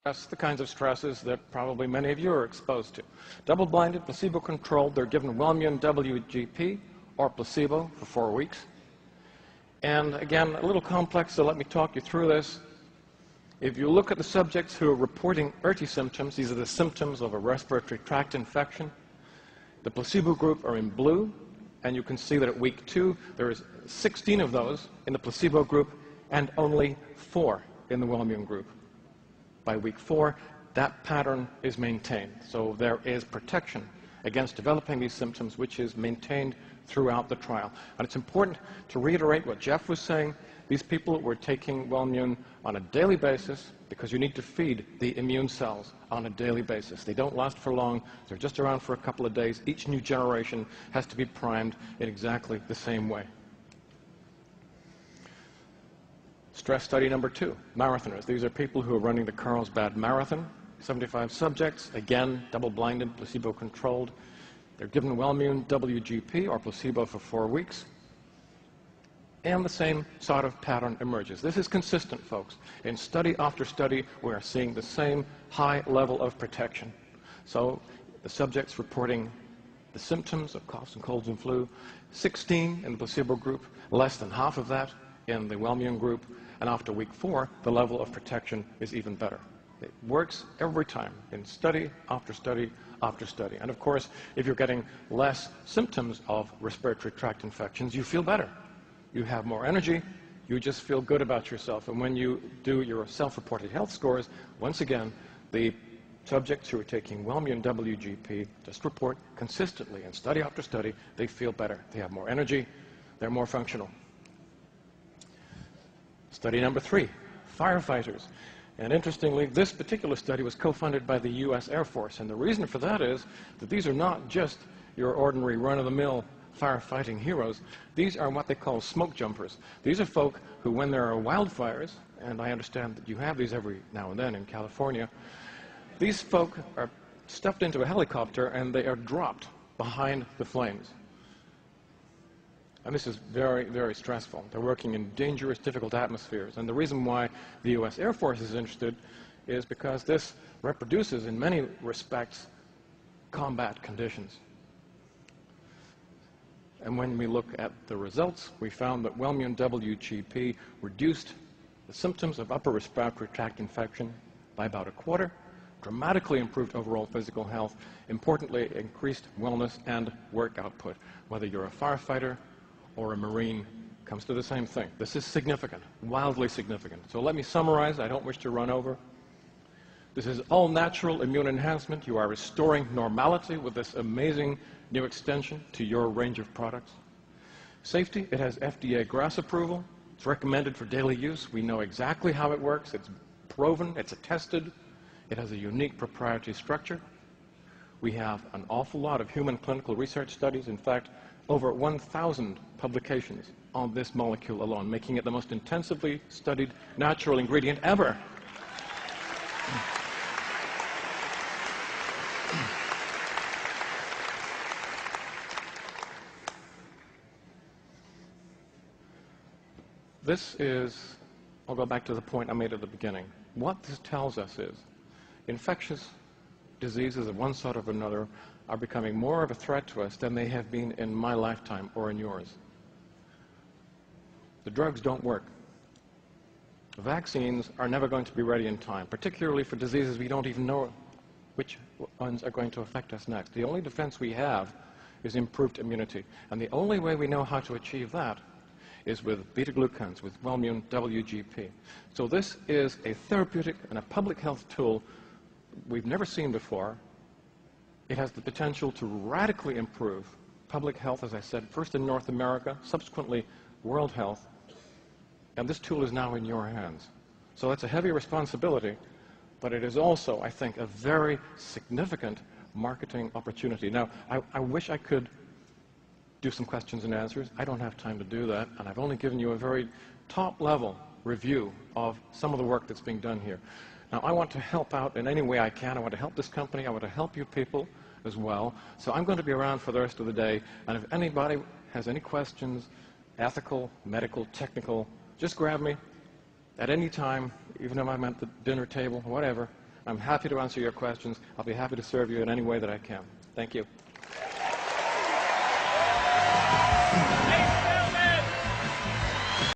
That's the kinds of stresses that probably many of you are exposed to. Double-blinded, placebo-controlled, they're given Wellmune WGP or placebo for 4 weeks. And again, a little complex, so let me talk you through this. If you look at the subjects who are reporting ERTI symptoms, these are the symptoms of a respiratory tract infection. The placebo group are in blue, and you can see that at week 2, there is 16 of those in the placebo group and only 4 in the Wellmune group. By week 4, that pattern is maintained. So there is protection against developing these symptoms, which is maintained throughout the trial. And it's important to reiterate what Jeff was saying. These people were taking Wellmune on a daily basis because you need to feed the immune cells on a daily basis. They don't last for long. They're just around for a couple of days. Each new generation has to be primed in exactly the same way. Stress study number 2, marathoners. These are people who are running the Carlsbad Marathon. 75 subjects, again, double-blinded, placebo-controlled. They're given Wellmune WGP or placebo for 4 weeks. And the same sort of pattern emerges. This is consistent, folks. In study after study, we are seeing the same high level of protection. So the subjects reporting the symptoms of coughs and colds and flu, 16 in the placebo group, less than half of that in the Wellmune group, and after week 4, the level of protection is even better. It works every time in study after study after study. And of course, if you're getting less symptoms of respiratory tract infections, you feel better. You have more energy, you just feel good about yourself. And when you do your self-reported health scores, once again, the subjects who are taking Wellmune WGP just report consistently in study after study, they feel better. They have more energy, they're more functional. Study number 3, firefighters. And interestingly, this particular study was co-funded by the US Air Force. And the reason for that is that these are not just your ordinary run-of-the-mill firefighting heroes. These are what they call smoke jumpers. These are folk who, when there are wildfires, and I understand that you have these every now and then in California, these folk are stuffed into a helicopter and they are dropped behind the flames. And this is very, very stressful. They're working in dangerous, difficult atmospheres. And the reason why the US Air Force is interested is because this reproduces, in many respects, combat conditions. And when we look at the results, we found that Wellmune WGP reduced the symptoms of upper respiratory tract infection by about 1/4, dramatically improved overall physical health, importantly, increased wellness and work output. Whether you're a firefighter or a Marine, comes to the same thing. This is significant, wildly significant. So let me summarize. I don't wish to run over. This is all natural immune enhancement. You are restoring normality with this amazing new extension to your range of products. Safety, it has FDA GRAS approval. It's recommended for daily use. We know exactly how it works. It's proven, it's attested. It has a unique proprietary structure. We have an awful lot of human clinical research studies. In fact, over 1,000 publications on this molecule alone, making it the most intensively studied natural ingredient ever. This is, I'll go back to the point I made at the beginning. What this tells us is infectious diseases of one sort or another are becoming more of a threat to us than they have been in my lifetime or in yours. The drugs don't work. The vaccines are never going to be ready in time, particularly for diseases we don't even know which ones are going to affect us next. The only defense we have is improved immunity. And the only way we know how to achieve that is with beta-glucans, with Wellmune WGP. So this is a therapeutic and a public health tool we've never seen before. It has the potential to radically improve public health, as I said, first in North America, subsequently world health. And this tool is now in your hands. So that's a heavy responsibility, but it is also, I think, a very significant marketing opportunity. Now, I wish I could do some questions and answers. I don't have time to do that, and I've only given you a very top-level review of some of the work that's being done here. Now, I want to help out in any way I can. I want to help this company. I want to help you people as well. So I'm going to be around for the rest of the day, and if anybody has any questions, ethical, medical, technical, just grab me at any time, even if I'm at the dinner table, whatever. I'm happy to answer your questions. I'll be happy to serve you in any way that I can. Thank you.